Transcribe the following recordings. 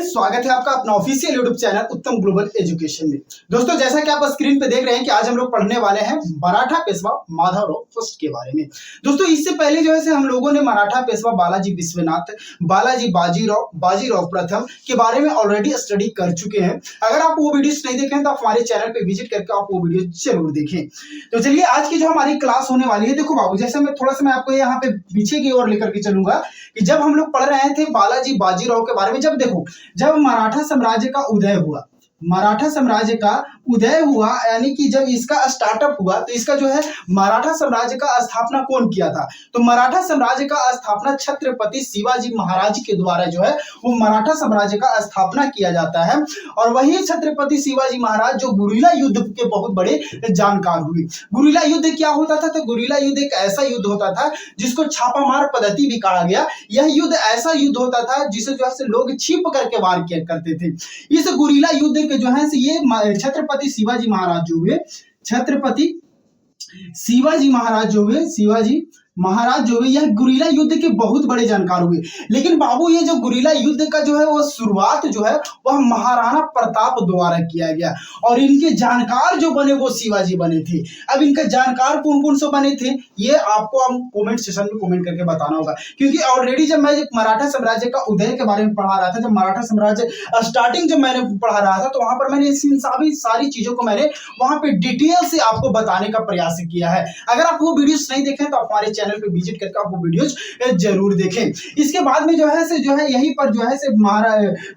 स्वागत है आपका अपना ऑफिशियल यूट्यूब चैनल उत्तम ग्लोबल एजुकेशन में। दोस्तों, जैसा कि आप स्क्रीन पे देख रहे हैं कि आज हम लोग पढ़ने वाले हैं मराठा पेशवा माधवराव फर्स्ट के बारे में। दोस्तों, इससे पहले जो है हम लोगों ने मराठा पेशवा बालाजी विश्वनाथ, बालाजी बाजीराव प्रथम के बारे में ऑलरेडी स्टडी कर चुके हैं। अगर आप वो वीडियोस नहीं देखे हैं तो आप हमारे चैनल पे विजिट करके आप वो वीडियो जरूर देखें। तो चलिए, आज की जो हमारी क्लास होने वाली है, देखो बाबू, जैसे मैं थोड़ा सा आपको यहाँ पे पीछे की ओर लेकर के चलूंगा कि जब हम लोग पढ़ रहे थे बालाजी बाजीराव के बारे में, जब मराठा साम्राज्य का उदय हुआ, मराठा साम्राज्य का उदय हुआ, यानी कि जब इसका स्टार्टअप हुआ, तो इसका जो है मराठा साम्राज्य का स्थापना कौन किया था? तो मराठा साम्राज्य का स्थापना छत्रपति शिवाजी महाराज के द्वारा जो है वो मराठा साम्राज्य का स्थापना किया जाता है। और वही छत्रपति शिवाजी महाराज जो गुरिल्ला युद्ध के बहुत बड़े जानकार हुए। गुरिल्ला युद्ध क्या होता था? तो गुरिल्ला युद्ध एक ऐसा युद्ध होता था जिसको छापामार पद्धति भी कहा गया। यह युद्ध ऐसा युद्ध होता था जिसे जो है लोग छिप करके वार किया करते थे। इस गुरिल्ला युद्ध के जो है ये छत्रपति शिवाजी महाराज जो हुए, छत्रपति शिवाजी महाराज जो हुए, यह गुरिल्ला युद्ध के बहुत बड़े जानकार हुए। लेकिन बाबू, ये जो गुरिल्ला युद्ध का जो है वो शुरुआत जो है वह महाराणा प्रताप द्वारा किया गया और इनके जानकार जो बने वो शिवाजी बने थे। अब इनके जानकार कौन कौन से बने थे ये आपको हम कमेंट सेक्शन में कमेंट करके बताना होगा, क्योंकि ऑलरेडी जब मैं मराठा साम्राज्य का उदय के बारे में पढ़ा रहा था, जब मराठा साम्राज्य स्टार्टिंग जब मैंने पढ़ा रहा था, तो वहां पर मैंने इन सारी चीजों को मैंने वहां पे डिटेल से आपको बताने का प्रयास किया है। अगर आप वो वीडियोस नहीं देखें तो आप हमारे चैनल पे विजिट करके आप वो वीडियोस जरूर देखें। इसके बाद में जो है यहीं पर जो है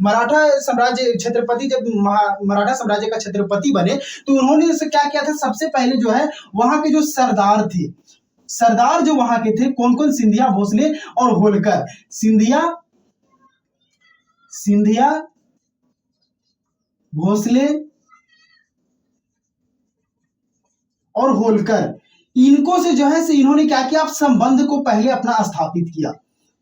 मराठा साम्राज्य छत्रपति, जब मराठा साम्राज्य का छत्रपति बने तो उन्होंने क्या किया था? सबसे पहले जो है वहां के जो सरदार थे, सरदार जो वहां के थे कौन कौन? सिंधिया, भोसले और होलकर। सिंधिया, भोसले और होलकर, इनको से जो है इन्होंने क्या किया? आप संबंध को पहले अपना स्थापित किया,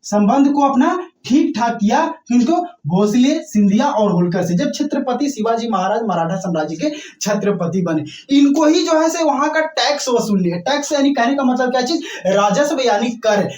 संबंध को अपना ठीक ठाक किया। इनको भोसले, सिंधिया और होलकर से, जब छत्रपति शिवाजी महाराज मराठा साम्राज्य के छत्रपति बने, इनको ही जो है वहां का टैक्स वसूलने, टैक्स यानी कहने का मतलब क्या चीज? राजस्व यानी कर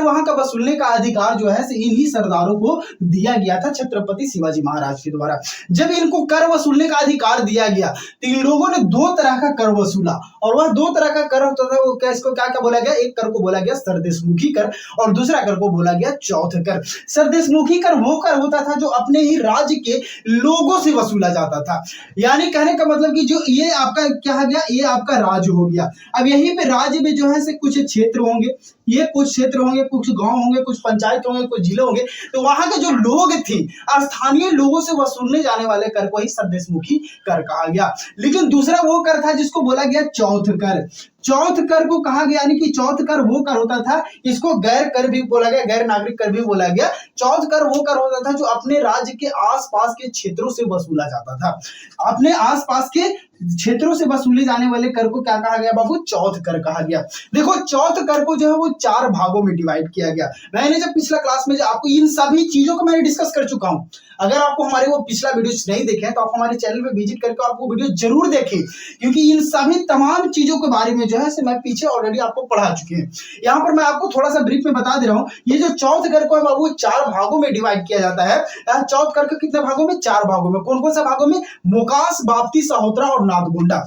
वहां का वसूलने का अधिकार जो है इन्हीं सरदारों को दिया गया था छत्रपति शिवाजी महाराज के द्वारा। जब इनको कर वसूलने का अधिकार दिया गया तो इन लोगों ने दो तरह का कर वसूला, और वह दो तरह का कर होता था। वो इसको क्या क्या बोला गया? एक कर को बोला गया सरदेशमुखी कर और दूसरा कर को बोला गया चौथ कर। सरदेशमुखी कर वो कर होता था जो अपने ही राज्य के लोगों से वसूला जाता था, यानी कहने का मतलब कि जो ये आपका क्या गया, ये आपका राज्य हो गया। अब यहीं पे राज्य में जो है कुछ क्षेत्र होंगे, ये कुछ क्षेत्र होंगे, कुछ गांव होंगे, कुछ पंचायत होंगे, कुछ जिले होंगे, तो वहां के जो लोग थे, स्थानीय लोगों से वसूलने जाने वाले कर को ही सरदेशमुखी कर कहा गया। लेकिन दूसरा वो कर था जिसको बोला गया चौथ कर। चौथ कर को कहा गया, यानी कि चौथ कर वो कर होता था, इसको गैर कर भी बोला गया, गैर नागरिक कर भी बोला गया। चौथ कर वो कर होता था जो अपने राज्य के आसपास के क्षेत्रों से वसूला जाता था। अपने आसपास के क्षेत्रों से वसूले जाने वाले कर को क्या कहा गया बाबू? चौथ कर कहा गया। देखो, चौथ कर को जो है वो 4 भागों में डिवाइड किया गया। मैंने जब पिछला क्लास में आपको इन सभी चीजों को मैंने डिस्कस कर चुका हूं। अगर आपको हमारे वो पिछला वीडियो नहीं देखे तो आप हमारे चैनल पे विजिट करके आप वो वीडियो जरूर देखें, क्योंकि इन सभी तमाम चीजों के बारे में जो है मैं पीछे ऑलरेडी आपको पढ़ा चुके हैं। यहाँ पर मैं आपको थोड़ा सा ब्रीफ में बता दे रहा हूँ। ये जो चौथ कर को है बाबू 4 भागों में डिवाइड किया जाता है। चौथ कर को कितने भागों में? 4 भागों में। कौन कौन सा भागों में? मोकास, बाप्ती, सहोत्रा और नाथगोंडा।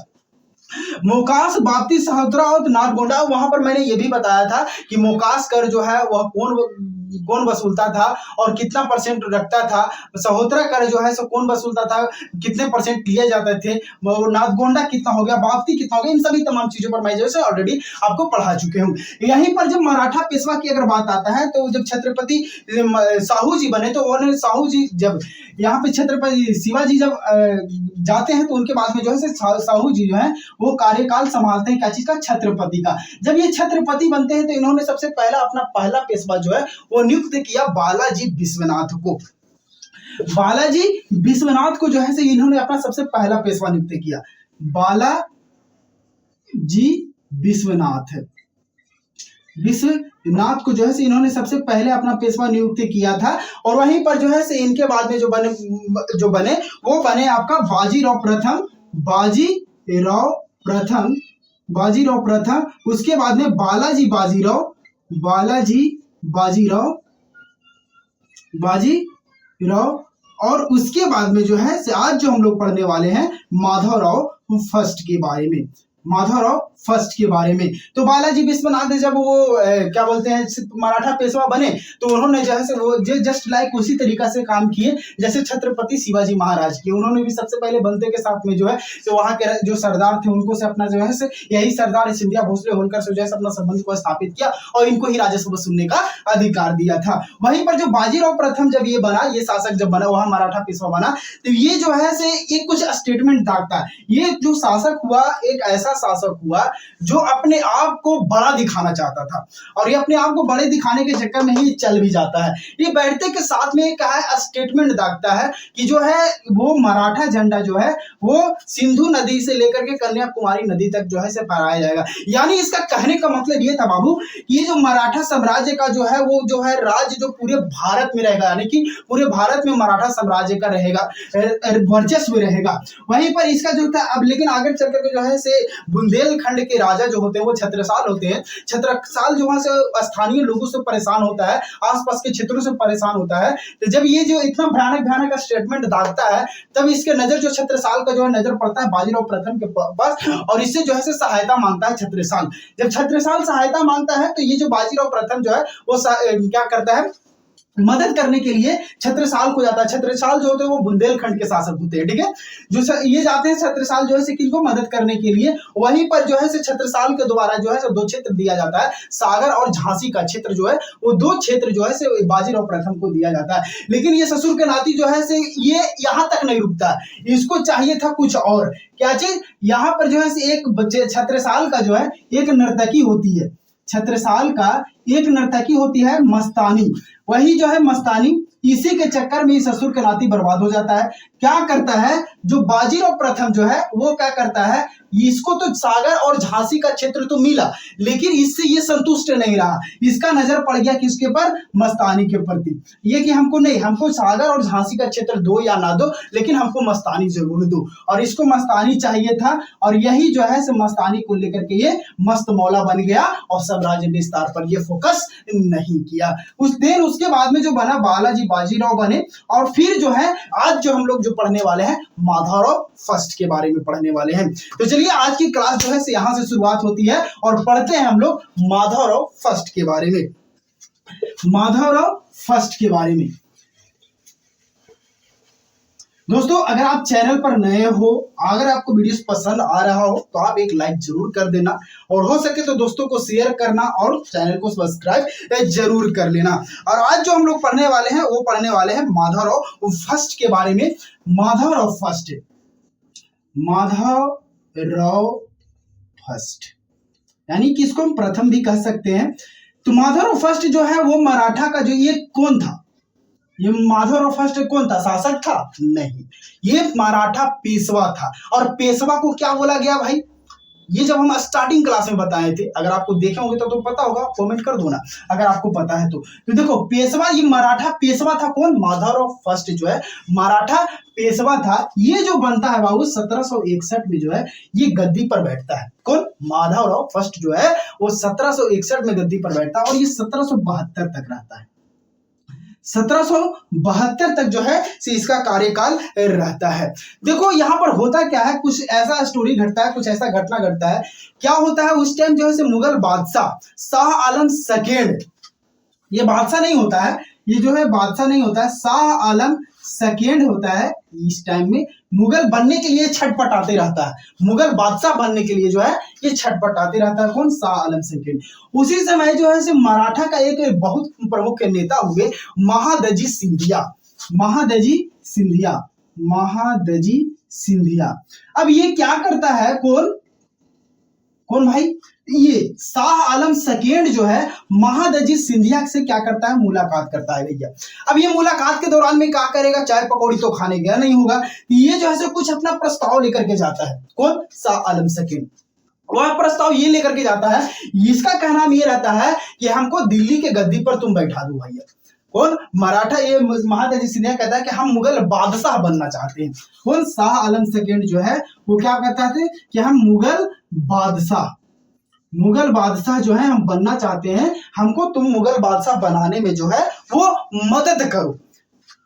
मोकास, बाप्ती, सहोत्रा और नाथगोंडा। वहां पर मैंने ये भी बताया था कि मोकास कर जो है वह कौन वसूलता था और कितना परसेंट रखता था। सहोत्रा कर जो है कौन वसूलता था, कितने परसेंट लिए जाते थे। नाथगोंडा कितना हो गया, बाप्ती कितना हो गया, इन सभी तमाम चीजों पर मैं जो है ऑलरेडी आपको पढ़ा चुके हूँ। यहीं पर जब मराठा पेशवा की अगर बात आता है तो जब छत्रपति साहू जी बने तो उन्होंने साहू जी जब यहाँ पे छत्रपति शिवाजी जब जाते हैं तो उनके बाद में जो है साहू जी जो है वो कार्यकाल संभालते हैं क्या चीज का? छत्रपति का। जब ये छत्रपति बनते हैं तो इन्होंने सबसे पहला अपना पहला पेशवा जो है वो नियुक्त किया बालाजी विश्वनाथ को। बालाजी विश्वनाथ को जो है इन्होंने अपना सबसे पहला पेशवा नियुक्त किया। बालाजी विश्वनाथ को जो है इन्होंने सबसे पहले अपना पेशवा नियुक्त किया था। और वहीं पर जो है इनके बाद में जो बने वो बने आपका बाजीराव प्रथम। उसके बाद में बालाजी बाजीराव और उसके बाद में जो है आज जो हम लोग पढ़ने वाले हैं माधवराव फर्स्ट के बारे में, माधवराव फर्स्ट के बारे में। तो बालाजी विश्वनाथ जब वो क्या बोलते हैं मराठा पेशवा बने तो उन्होंने जो है वो जस्ट लाइक उसी तरीका से काम किए जैसे छत्रपति शिवाजी महाराज की। उन्होंने भी सबसे पहले बलते के साथ में जो है तो वहाँ के जो सरदार थे उनको से अपना जो है से यही सरदार सिंधिया भोसले होलकर से जो है अपना संबंध को स्थापित किया और इनको ही राजस्व वसूलने का अधिकार दिया था। वहीं पर जो बाजीराव प्रथम जब ये बना, ये शासक जब बना, वहां मराठा पेशवा बना, तो ये जो है से एक कुछ स्टेटमेंट दागता है। ये जो शासक हुआ एक ऐसा शासक हुआ जो अपने आप को बड़ा दिखाना चाहता था और ये अपने आप को बड़े दिखाने के चक्कर में ही चल भी जाता है। ये बैठते के साथ में क्या है स्टेटमेंट दागता है कि जो है वो मराठा झंडा जो है वो सिंधु नदी से लेकर के कन्याकुमारी नदी तक जो है से फहराया जाएगा। यानी इसका कहने का मतलब ये था बाबू, ये जो मराठा साम्राज्य का जो है वो जो है राज्य जो पूरे भारत में रहेगा, यानी कि पूरे भारत में मराठा साम्राज्य का रहेगा, वर्चस्व रहेगा। वहीं पर इसका जो था अब लेकिन आगे चल करके जो है से बुंदेलखंड के राजा जो होते हैं वो छत्रसाल होते हैं। छत्रसाल जो है से स्थानीय लोगों से परेशान होता है, आसपास के क्षेत्रों से परेशान होता है। तो जब ये जो इतना भयानक स्टेटमेंट दागता है तब इसके नजर जो छत्रसाल का जो है नजर पड़ता है बाजीराव प्रथम के पास और इससे जो है से सहायता मांगता है छत्रसाल। जब छत्रसाल सहायता मांगता है तो ये जो बाजीराव प्रथम जो है वो क्या करता है, मदद करने के लिए छत्रसाल को जाता है। छत्रसाल जो होते हैं वो बुंदेलखंड के शासक होते हैं, ठीक है। जो ये जाते हैं छत्रसाल जो है किनको मदद करने के लिए। वहीं पर जो है छत्रसाल के द्वारा जो है दो क्षेत्र दिया जाता है, सागर और झांसी का क्षेत्र जो है वो दो क्षेत्र जो है बाजीराव प्रथम को दिया जाता है। लेकिन ये ससुर के नाती जो है ये यहाँ तक नहीं रुकता, इसको चाहिए था कुछ और। क्या चीज, यहाँ पर जो है एक बच्चे छत्रसाल का जो है एक नर्तकी होती है, छत्रसाल का एक नर्तकी होती है मस्तानी। वही जो है मस्तानी, इसी के चक्कर में ससुर के नाती बर्बाद हो जाता है। क्या करता है जो बाजीराव प्रथम जो है वो क्या करता है, इसको तो सागर और झांसी का क्षेत्र तो मिला लेकिन इससे ये संतुष्ट नहीं रहा। इसका नजर पड़ गया किसके पर, मस्तानी के प्रति। ये कि हमको नहीं, हमको सागर और झांसी का क्षेत्र दो या ना दो लेकिन हमको मस्तानी जरूर दो, और इसको मस्तानी चाहिए था। और यही जो है मस्तानी को लेकर के ये मस्त मौला बन गया और साम्राज्य विस्तार पर ये फोकस नहीं किया। उस दिन उसके बाद में जो बना बालाजी बाजीराव बने और फिर जो है आज जो हम लोग जो पढ़ने वाले हैं माधवराव फर्स्ट के बारे में पढ़ने वाले हैं। तो चलिए आज की क्लास जो है यहां से शुरुआत होती है और पढ़ते हैं हम लोग माधवराव फर्स्ट के बारे में। माधवराव फर्स्ट के बारे में दोस्तों, अगर आप चैनल पर नए हो, अगर आपको वीडियोस पसंद आ रहा हो तो आप एक लाइक जरूर कर देना और हो सके तो दोस्तों को शेयर करना और चैनल को सब्सक्राइब जरूर कर लेना। और आज जो हम लोग पढ़ने वाले हैं वो पढ़ने वाले हैं माधवराव फर्स्ट के बारे में। माधवराव फर्स्ट, माधवराव फर्स्ट यानी कि इसको हम प्रथम भी कह सकते हैं। तो माधवराव फर्स्ट जो है वो मराठा का जो ये कौन था, ये माधवराव फर्स्ट कौन था, शासक था? नहीं, ये मराठा पेशवा था। और पेशवा को क्या बोला गया भाई, ये जब हम स्टार्टिंग क्लास में बताए थे, अगर आपको देखे होंगे तो पता होगा, कमेंट कर दो ना अगर आपको पता है तो देखो पेशवा, ये मराठा पेशवा था कौन, माधवराव फर्स्ट जो है मराठा पेशवा था। ये जो बनता है बाबू 1761 में जो है ये गद्दी पर बैठता है। कौन, माधवराव फर्स्ट जो है वो 1761 में गद्दी पर बैठता है और ये 1772 तक रहता है। 1772 तक जो है इसका कार्यकाल रहता है। देखो यहाँ पर होता क्या है, कुछ ऐसा स्टोरी घटता है, कुछ ऐसा घटना घटता है। क्या होता है उस टाइम जो है मुगल बादशाह शाह आलम सेकेंड, ये बादशाह नहीं होता है, ये जो है बादशाह नहीं होता है, शाह आलम सेकेंड होता है। इस टाइम में मुगल बनने के लिए छटपटाते रहता है, मुगल बादशाह बनने के लिए जो है ये छटपटाते रहता है। कौन, शाह आलम सेकेंड। उसी समय जो है मराठा का एक बहुत प्रमुख नेता हुए महादजी सिंधिया, महादजी सिंधिया, महादजी सिंधिया। अब ये क्या करता है, कौन भाई, ये शाह आलम सेकेंड जो है महादजी सिंधिया से क्या करता है, मुलाकात करता है भैया। अब ये मुलाकात के दौरान में क्या करेगा, चाय पकौड़ी तो खाने गया नहीं होगा, ये जो है कुछ अपना प्रस्ताव लेकर के जाता है। कौन, शाह आलम सेकेंड। वह प्रस्ताव ये लेकर के जाता है, इसका कहना ये रहता है कि हमको दिल्ली के गद्दी पर तुम बैठा दो भैया। कौन, मराठा, ये महादजी सिंधिया कहता है कि हम मुगल बादशाह बनना चाहते हैं। कौन, शाह आलम सेकेंड जो है वो क्या कहता है कि हम मुगल बादशाह जो है हम बनना चाहते हैं, हमको तुम मुगल बादशाह बनाने में जो है वो मदद करो।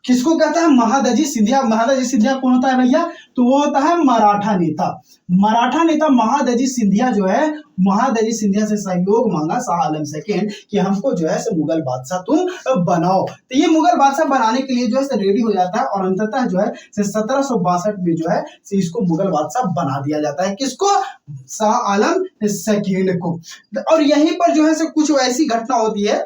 किसको कहता है? महादजी सिंधिया। महादजी सिंधिया कौन होता है भैया? तो वो होता है मराठा नेता। मराठा नेता महादजी सिंधिया जो है, महादजी सिंधिया से सहयोग मांगा शाह आलम सेकेंड कि हमको जो है से मुगल बादशाह तुम बनाओ। तो ये मुगल बादशाह बनाने के लिए जो है रेडी हो जाता है और अंततः जो है 1762 में जो है इसको मुगल बादशाह बना दिया जाता है। किसको? शाह आलम सेकेंड को। और यहीं पर जो है से कुछ ऐसी घटना होती है,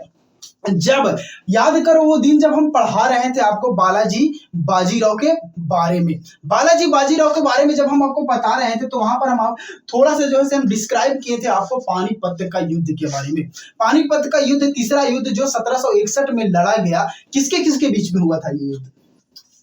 जब याद करो वो दिन जब हम पढ़ा रहे थे आपको बालाजी बाजीराव के बारे में। बालाजी बाजीराव के बारे में जब हम आपको बता रहे थे तो वहां पर हम थोड़ा सा जो है हम डिस्क्राइब किए थे आपको पानीपत का युद्ध के बारे में। पानीपत का युद्ध, तीसरा युद्ध जो 1761 में लड़ा गया, किसके किसके बीच में हुआ था ये युद्ध?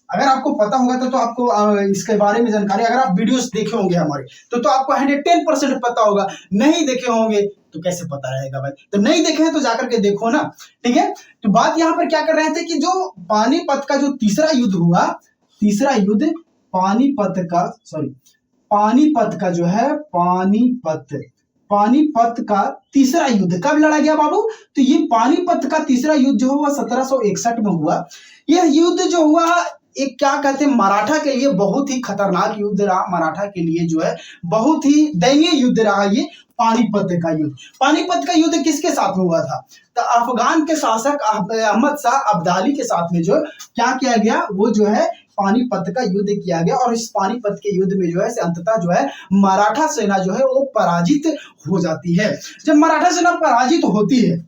अगर आपको पता होगा तो आपको इसके बारे में जानकारी, अगर आप वीडियोस देखे होंगे हमारे तो आपको 110% पता होगा। नहीं देखे होंगे तो कैसे पता रहेगा भाई? तो नहीं देखे हैं तो जाकर के देखो ना, ठीक है। तो बात यहाँ पर क्या कर रहे थे कि जो पानीपत का जो तीसरा युद्ध हुआ, तीसरा युद्ध पानीपत का जो है पानीपत का तीसरा युद्ध कब लड़ा गया बाबू? तो ये पानीपत का तीसरा युद्ध जो हुआ 1761 में हुआ। यह युद्ध जो हुआ एक क्या कहते हैं, मराठा के लिए बहुत ही खतरनाक युद्ध रहा। मराठा के लिए जो है बहुत ही दयनीय युद्ध रहा ये पानीपत का युद्ध। पानीपत का युद्ध किसके साथ में हुआ था? तो अफगान के शासक अहमद शाह अब्दाली के साथ में जो क्या किया गया, वो जो है पानीपत का युद्ध किया गया। और इस पानीपत के युद्ध में जो है अंततः जो है मराठा सेना जो है वो पराजित हो जाती है। जब मराठा सेना पराजित होती है,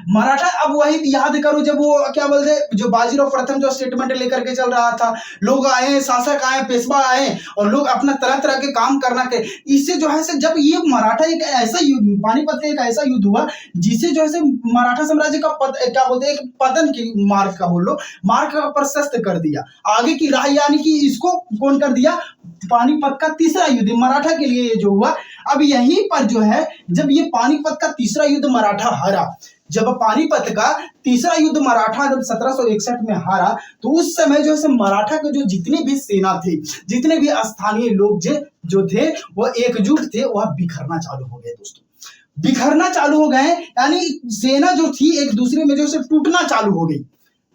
मराठा, अब वही याद करो जब वो क्या बोलते, जो बाजीराव प्रथम जो स्टेटमेंट लेकर के चल रहा था, लोग आए, शासक आए, पेशवा आए और लोग अपना तरह तरह के काम करना के, इससे जो है से जब ये मराठा एक ऐसा युद्ध, पानीपत का एक ऐसा युद्ध हुआ जिसे जो है से मराठा साम्राज्य का क्या बोलते हैं, एक पतन की मार्ग का बोल लो, मार्ग का प्रशस्त कर दिया, आगे की राह, यानी कि इसको कौन कर दिया? पानीपत का तीसरा युद्ध मराठा के लिए जो हुआ। अब यहीं पर जो है जब ये पानीपत का तीसरा युद्ध मराठा हारा, जब पानीपत का तीसरा युद्ध मराठा जब 1761 में हारा, तो उस समय जो है मराठा के जो जितने भी सेना थे, जितने भी स्थानीय लोग जो थे वो एकजुट थे, वह बिखरना चालू हो गए दोस्तों, बिखरना चालू हो गए। यानी सेना जो थी एक दूसरे में जो है टूटना चालू हो गई।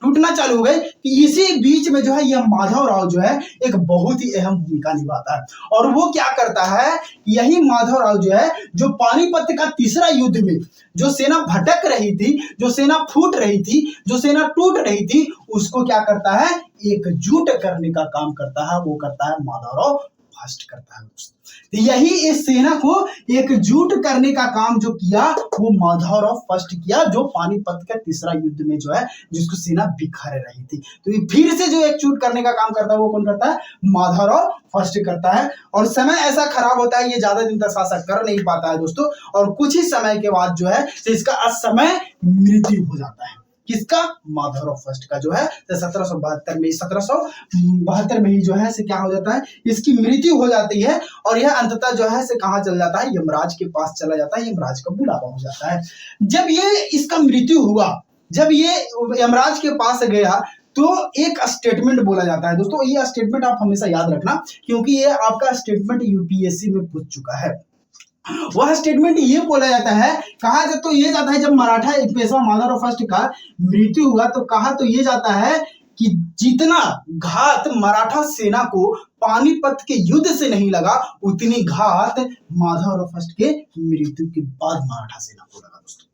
कि इसी बीच में जो है यह माधवराव जो है एक बहुत ही अहम भूमिका निभाता है। और वो क्या करता है, यही माधवराव जो है जो पानीपत का तीसरा युद्ध में जो सेना भटक रही थी, जो सेना फूट रही थी, जो सेना टूट रही थी, उसको क्या करता है? एकजुट करने का काम करता है। वो करता है माधवराव फर्स्ट करता है। तो यही इस सेना को एकजुट करने का काम जो किया वो माधवराव फर्स्ट किया, जो पानीपत का तीसरा युद्ध में जो है जिसको सेना बिखर रही थी, तो ये फिर से जो एकजुट करने का काम करता है वो कौन करता है? माधवराव फर्स्ट करता है। और समय ऐसा खराब होता है, ये ज्यादा दिन तक शासन कर नहीं पाता है दोस्तों, और कुछ ही समय के बाद जो है तो इसका असमय मृत्यु हो जाता है। किसका? माधवराव फर्स्ट का जो है 1772 में ही जो है से क्या हो जाता है, इसकी मृत्यु हो जाती है। और यह अंततः जो है से कहाँ चल जाता है? यमराज के पास चला जाता है, यमराज का बुलावा हो जाता है। जब ये इसका मृत्यु हुआ, जब ये यमराज के पास गया तो एक स्टेटमेंट बोला जाता है दोस्तों। ये स्टेटमेंट आप हमेशा याद रखना, क्योंकि ये आपका स्टेटमेंट यूपीएससी में पूछ चुका है। वह स्टेटमेंट ये बोला जाता है, कहा तो ये जाता है, जब मराठा पेशवा माधवराव फर्स्ट का मृत्यु हुआ तो कहा तो ये जाता है कि जितना घात मराठा सेना को पानीपत के युद्ध से नहीं लगा, उतनी घात माधवराव फर्स्ट के मृत्यु के बाद मराठा सेना को लगा दोस्तों,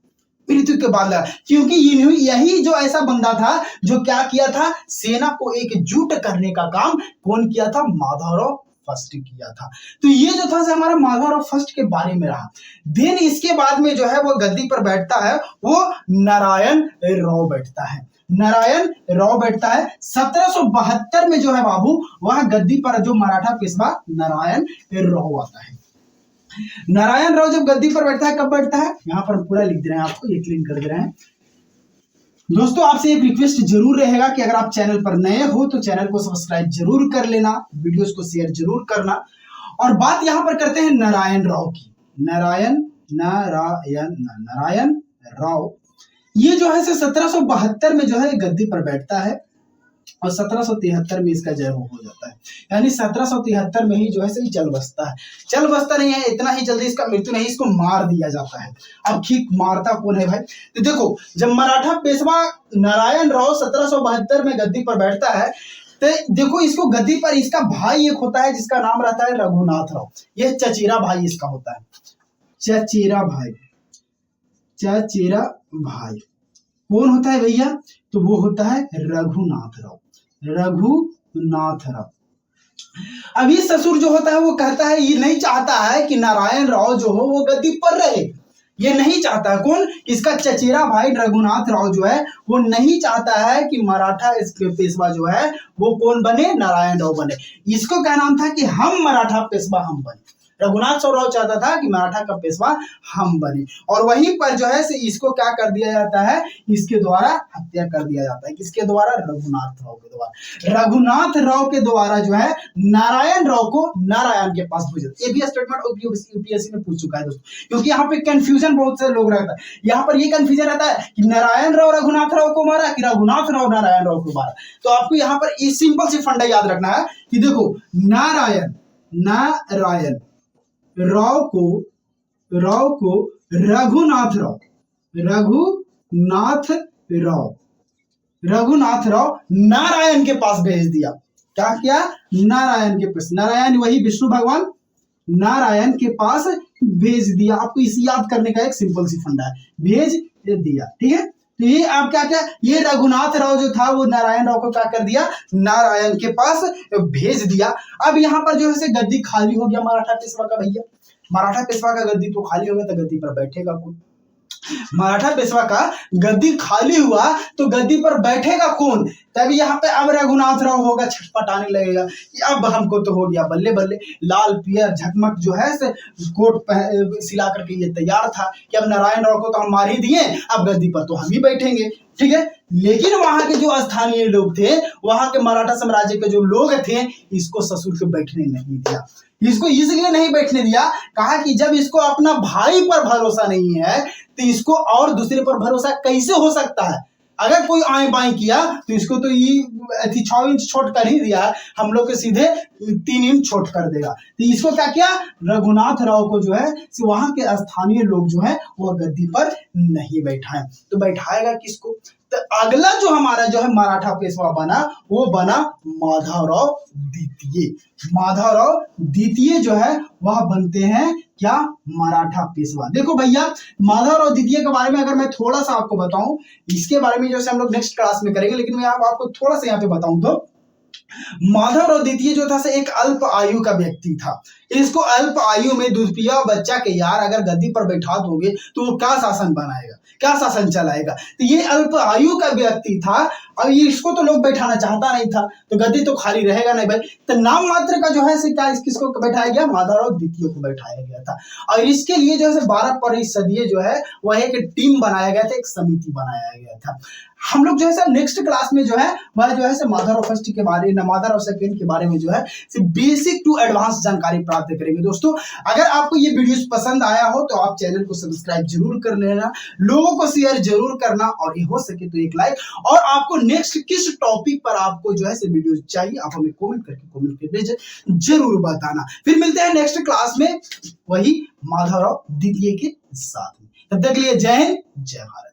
मृत्यु के बाद लगा। क्योंकि यही जो ऐसा बंदा था जो क्या किया था, सेना को एकजुट करने का काम कौन किया था? माधवराव फर्स्ट किया था। तो ये जो था हमारा माधवराव फर्स्ट के बारे में रहा। देन इसके बाद में जो है वो गद्दी पर बैठता है, वो नारायण राव बैठता है। नारायण राव बैठता है 1772 में जो है बाबू, वह गद्दी पर जो मराठा पेशवा नारायण राव आता है। नारायण राव जब गद्दी पर बैठता है, कब बैठता है? यहाँ पर पूरा लिख दे रहे हैं आपको, ये क्लीन कर दे रहे हैं दोस्तों। आपसे एक रिक्वेस्ट जरूर रहेगा कि अगर आप चैनल पर नए हो तो चैनल को सब्सक्राइब जरूर कर लेना, वीडियोस को शेयर जरूर करना। और बात यहाँ पर करते हैं नारायण राव की। नारायण राव ये जो है 1772 में जो है गद्दी पर बैठता है। और 1773 में इसका जय हो जाता है। यानी 1773 में ही जो है सही चल बसता है। चल बसता नहीं है, इतना ही जल्दी इसका मृत्यु नहीं, इसको मार दिया जाता है। अब ठीक मारता कौन है भाई? तो देखो, जब मराठा पेशवा नारायण राव 1772 में गद्दी पर बैठता है, तो देखो इसको गद्दी पर इसका भाई एक होता है जिसका नाम रहता है रघुनाथ राव। यह चचेरा भाई इसका होता है, चचेरा भाई। चचेरा भाई कौन होता है भैया? तो वो होता है रघुनाथ राव, रघुनाथ राव। अभी ससुर जो होता है वो कहता है, ये नहीं चाहता है कि नारायण राव जो हो वो गद्दी पर रहे, ये नहीं चाहता है। कौन? इसका चचेरा भाई रघुनाथ राव जो है वो नहीं चाहता है कि मराठा पेशवा जो है वो कौन बने? नारायण राव बने। इसको क्या नाम था कि हम मराठा पेशवा हम बने। रघुनाथ राव चाहता था कि मराठा का पेशवा हम बने, और वहीं पर जो है इसको क्या कर दिया जाता है? इसके द्वारा हत्या कर दिया जाता है। किसके द्वारा? रघुनाथ राव के द्वारा। रघुनाथ राव के द्वारा जो है नारायण राव को नारायण के पास भेजा। ये भी स्टेटमेंट यूपीएससी में पूछ चुका है दोस्तों, क्योंकि यहाँ पे कंफ्यूजन बहुत से लोग रहता है। यहाँ पर ये कंफ्यूजन रहता है कि नारायण राव रघुनाथ राव को मारा कि रघुनाथ राव नारायण राव को मारा। तो आपको यहाँ पर ये सिंपल सी फंडा याद रखना है कि देखो, नारायण राव को रघुनाथ राव नारायण के पास भेज दिया। क्या किया? नारायण के पास, नारायण वही विष्णु भगवान, नारायण के पास भेज दिया। आपको इसे याद करने का एक सिंपल सी फंडा है, भेज दिया। ठीक है, तो ये आप क्या ये रघुनाथ राव जो था वो नारायण राव को क्या कर दिया? नारायण के पास भेज दिया। अब यहाँ पर जो है गद्दी खाली हो गया मराठा पेशवा का। भैया मराठा पेशवा का गद्दी तो खाली हो गया, तो गद्दी पर बैठेगा कौन? मराठा पेशवा का गद्दी खाली हुआ तो गद्दी पर बैठेगा कौन? तभी यहाँ पे अब रघुनाथ राव होगा, छटपटाने लगेगा कि अब हमको तो हो गया, बल्ले बल्ले, लाल पियर झकमक जो है से कोट सिला करके ये तैयार था कि अब नारायण राव को तो हम मार ही दिए, अब गद्दी पर तो हम ही बैठेंगे। ठीक है, लेकिन वहां के जो स्थानीय लोग थे, वहां के मराठा साम्राज्य के जो लोग थे, इसको ससुर को बैठने नहीं दिया। इसको इसलिए नहीं बैठने दिया, कहा कि जब इसको अपना भाई पर भरोसा नहीं है तो इसको और दूसरे पर भरोसा कैसे हो सकता है? अगर कोई आए बाएं किया तो इसको तो ये 6 इंच छोट कर ही दिया, हम लोग के सीधे 3 इंच छोट कर देगा। तो इसको क्या किया? रघुनाथ राव को जो है वहां के स्थानीय लोग जो है वो गद्दी पर नहीं बैठाए। तो बैठाएगा किसको? तो अगला जो हमारा जो है मराठा पेशवा बना, वो बना माधवराव द्वितीय। माधवराव द्वितीय जो है वह बनते हैं क्या? मराठा पेशवा। देखो भैया, माधवराव द्वितीय के बारे में अगर मैं थोड़ा सा आपको बताऊं, इसके बारे में जैसे हम लोग नेक्स्ट क्लास में करेंगे, लेकिन मैं आपको थोड़ा सा यहाँ पे बताऊं तो माधवराव द्वितीय जो था एक अल्प आयु का व्यक्ति था। इसको अल्प आयु में दूध पिया बच्चा के यार अगर गद्दी पर बैठा दोगे तो वो क्या शासन बनाएगा, क्या शासन चलाएगा? तो ये अल्प आयु का व्यक्ति था और इसको तो लोग बैठाना चाहता नहीं था, तो गद्दी तो खाली रहेगा नहीं भाई। तो नाम मात्र का जो है क्या किसको बैठाया गया? माधवराव द्वितीय को बैठाया गया था। और इसके लिए जो है 12 परिषदीय जो है वह एक टीम बनाया गया था, एक समिति बनाया गया था। हम लोग जो है नेक्स्ट क्लास में जो है वह जो है माधवराव फर्स्ट के बारे में, माधवराव सेकंड के बारे में जो है बेसिक टू एडवांस जानकारी प्राप्त करेंगे। दोस्तों अगर आपको ये वीडियो पसंद आया हो तो आप चैनल को सब्सक्राइब जरूर कर लेना, लोगों को शेयर जरूर करना, और ये हो सके तो एक लाइक। और आपको नेक्स्ट किस टॉपिक पर आपको जो है वीडियो चाहिए आप हमें कमेंट करके जरूर बताना। फिर मिलते हैं नेक्स्ट क्लास में वही माधवराव द्वितीय के साथ में। तब तक के लिए जय हिंद, जय भारत।